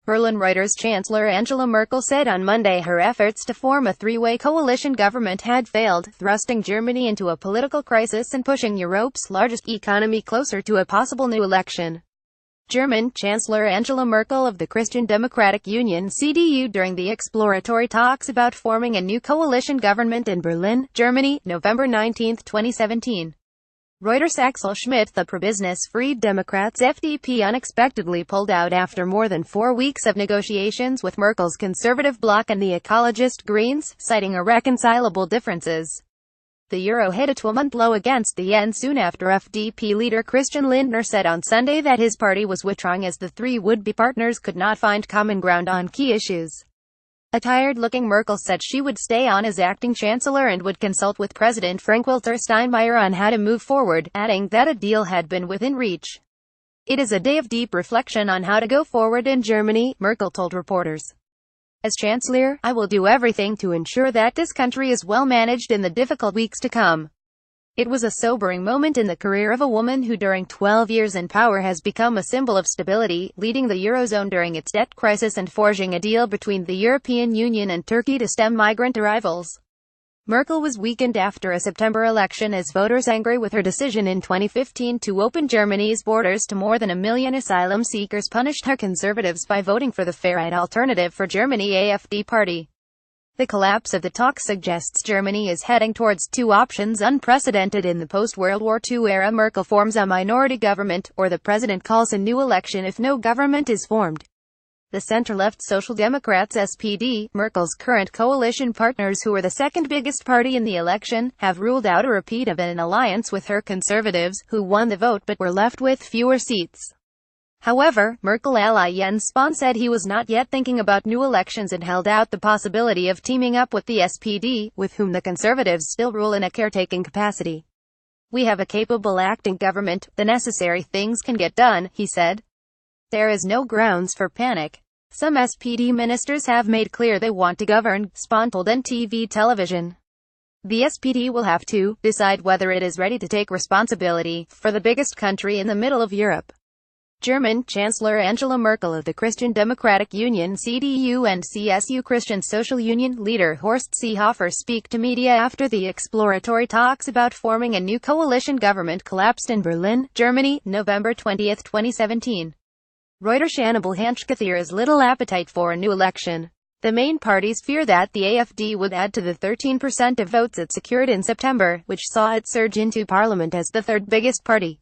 Berlin. Reuters Chancellor Angela Merkel said on Monday her efforts to form a three-way coalition government had failed, thrusting Germany into a political crisis and pushing Europe's largest economy closer to a possible new election. German Chancellor Angela Merkel of the Christian Democratic Union CDU during the exploratory talks about forming a new coalition government in Berlin, Germany, November 19, 2017. REUTERSAxel SchmidtThe pro-business Free Democrats FDP unexpectedly pulled out after more than 4 weeks of negotiations with Merkel's conservative bloc and the ecologist Greens, citing irreconcilable differences. The euro hit a 12-month low against the yen soon after FDP leader Christian Lindner said on Sunday that his party was withdrawing as the three would-be partners could not find common ground on key issues. A tired-looking Merkel said she would stay on as acting chancellor and would consult with President Frank-Walter Steinmeier on how to move forward, adding that a deal had been within reach. "It is a day of deep reflection on how to go forward in Germany," Merkel told reporters. "As Chancellor, I will do everything to ensure that this country is well managed in the difficult weeks to come." It was a sobering moment in the career of a woman who during 12 years in power has become a symbol of stability, leading the Eurozone during its debt crisis and forging a deal between the European Union and Turkey to stem migrant arrivals. Merkel was weakened after a September election as voters angry with her decision in 2015 to open Germany's borders to more than 1 million asylum seekers punished her conservatives by voting for the Fair-Right Alternative for Germany AfD party. The collapse of the talks suggests Germany is heading towards two options unprecedented in the post-World War II era: Merkel forms a minority government, or the president calls a new election if no government is formed. The center-left Social Democrats SPD, Merkel's current coalition partners who were the second biggest party in the election, have ruled out a repeat of an alliance with her conservatives, who won the vote but were left with fewer seats. However, Merkel ally Jens Spahn said he was not yet thinking about new elections and held out the possibility of teaming up with the SPD, with whom the Conservatives still rule in a caretaking capacity. "We have a capable acting government, the necessary things can get done," he said. "There is no grounds for panic. Some SPD ministers have made clear they want to govern," Spahn told NTV television. "The SPD will have to decide whether it is ready to take responsibility for the biggest country in the middle of Europe." German Chancellor Angela Merkel of the Christian Democratic Union CDU and CSU Christian Social Union leader Horst Seehofer speak to media after the exploratory talks about forming a new coalition government collapsed in Berlin, Germany, November 20, 2017. Reuters Chancellor there is little appetite for a new election. The main parties fear that the AfD would add to the 13% of votes it secured in September, which saw it surge into parliament as the third biggest party.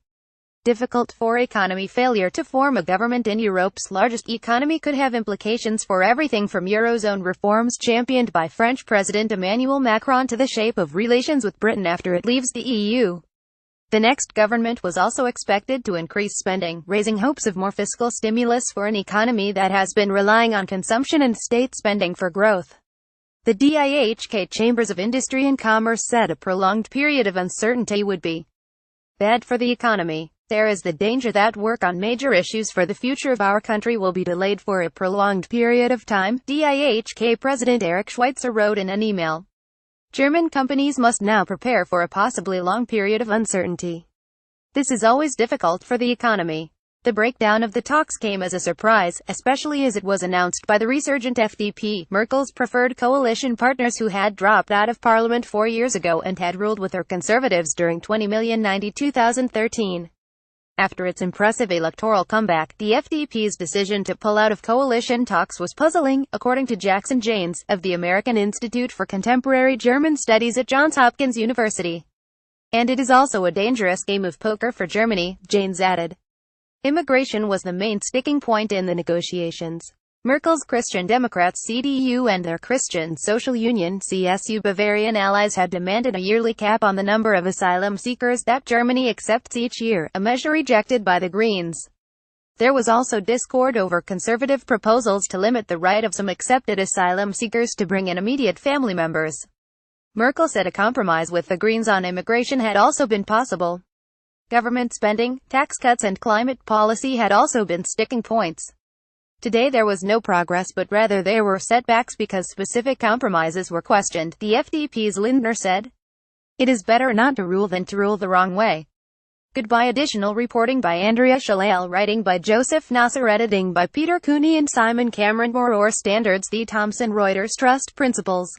Difficult for economy. Failure to form a government in Europe's largest economy could have implications for everything from Eurozone reforms championed by French President Emmanuel Macron to the shape of relations with Britain after it leaves the EU. The next government was also expected to increase spending, raising hopes of more fiscal stimulus for an economy that has been relying on consumption and state spending for growth. The DIHK Chambers of Industry and Commerce said a prolonged period of uncertainty would be bad for the economy. "There is the danger that work on major issues for the future of our country will be delayed for a prolonged period of time," DIHK President Erich Schweitzer wrote in an email. "German companies must now prepare for a possibly long period of uncertainty. This is always difficult for the economy." The breakdown of the talks came as a surprise, especially as it was announced by the resurgent FDP, Merkel's preferred coalition partners who had dropped out of parliament 4 years ago and had ruled with her conservatives during 2013. After its impressive electoral comeback, the FDP's decision to pull out of coalition talks was puzzling, according to Jackson Janes, of the American Institute for Contemporary German Studies at Johns Hopkins University. "And it is also a dangerous game of poker for Germany," Janes added. Immigration was the main sticking point in the negotiations. Merkel's Christian Democrats CDU and their Christian Social Union CSU Bavarian allies had demanded a yearly cap on the number of asylum seekers that Germany accepts each year, a measure rejected by the Greens. There was also discord over conservative proposals to limit the right of some accepted asylum seekers to bring in immediate family members. Merkel said a compromise with the Greens on immigration had also been possible. Government spending, tax cuts and climate policy had also been sticking points. Today there was no progress, but rather there were setbacks because specific compromises were questioned, the FDP's Lindner said. "It is better not to rule than to rule the wrong way." Goodbye. Additional reporting by Andrea Shalal, writing by Joseph Nasser, editing by Peter Cooney and Simon Cameron. More standards. The Thomson Reuters Trust Principles.